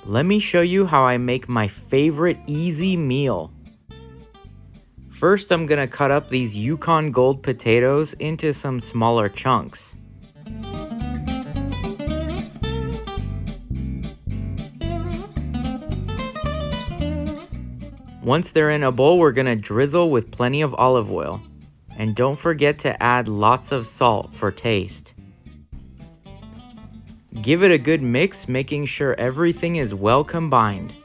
Let me show you how I make my favorite easy meal. First, I'm gonna cut up these Yukon Gold potatoes into some smaller chunks. Once they're in a bowl, we're gonna drizzle with plenty of olive oil. And don't forget to add lots of salt for taste. Give it a good mix, making sure everything is well combined.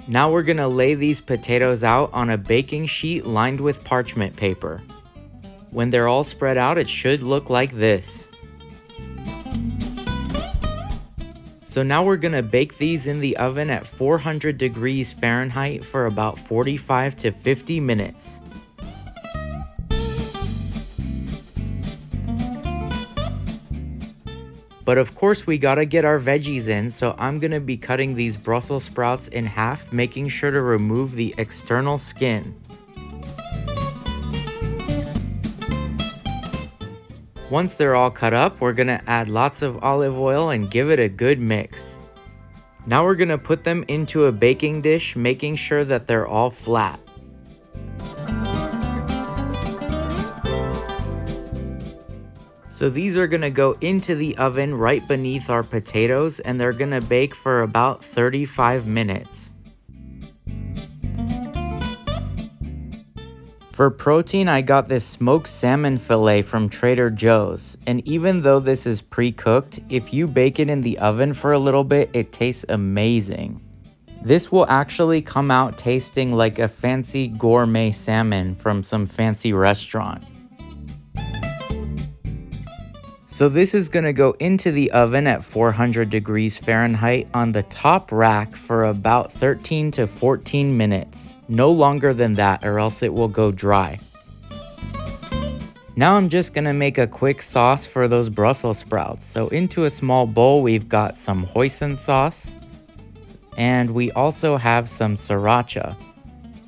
Now we're gonna lay these potatoes out on a baking sheet lined with parchment paper. When they're all spread out, it should look like this. So now we're gonna bake these in the oven at 400 degrees Fahrenheit for about 45 to 50 minutes. But of course we gotta get our veggies in, so I'm gonna be cutting these Brussels sprouts in half, making sure to remove the external skin. Once they're all cut up, we're gonna add lots of olive oil and give it a good mix. Now we're gonna put them into a baking dish, making sure that they're all flat. So these are gonna go into the oven right beneath our potatoes, and they're gonna bake for about 35 minutes. For protein, I got this smoked salmon fillet from Trader Joe's, and even though this is pre-cooked, if you bake it in the oven for a little bit, it tastes amazing. This will actually come out tasting like a fancy gourmet salmon from some fancy restaurant. So this is gonna go into the oven at 400 degrees Fahrenheit on the top rack for about 13 to 14 minutes. No longer than that, or else it will go dry. Now I'm just gonna make a quick sauce for those Brussels sprouts. So into a small bowl, we've got some Hoisin Sauce, and we also have some Sriracha.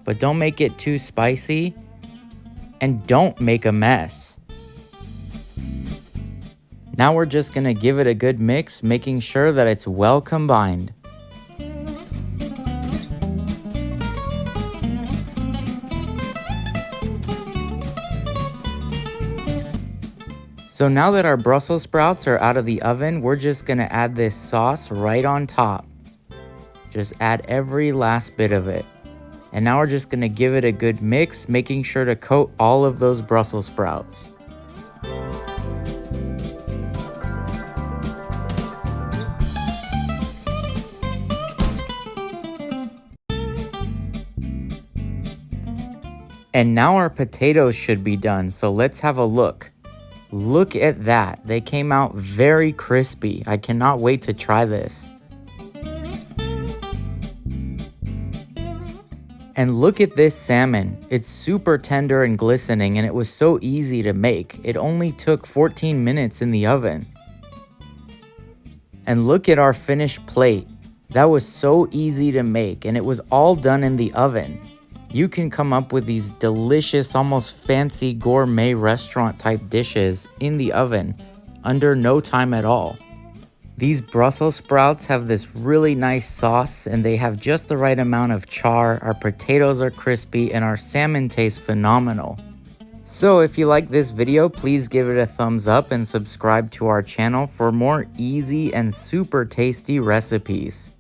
But don't make it too spicy, and don't make a mess. Now we're just gonna give it a good mix, making sure that it's well combined. So now that our Brussels sprouts are out of the oven, we're just gonna add this sauce right on top. Just add every last bit of it. And now we're just gonna give it a good mix, making sure to coat all of those Brussels sprouts. And now our potatoes should be done, so let's have a look. Look at that, they came out very crispy. I cannot wait to try this. And look at this salmon. It's super tender and glistening, and it was so easy to make. It only took 14 minutes in the oven. And look at our finished plate. That was so easy to make, and it was all done in the oven. You can come up with these delicious, almost fancy gourmet restaurant type dishes in the oven under no time at all. These Brussels sprouts have this really nice sauce, and they have just the right amount of char. Our potatoes are crispy, and our salmon tastes phenomenal. So if you like this video, please give it a thumbs up and subscribe to our channel for more easy and super tasty recipes.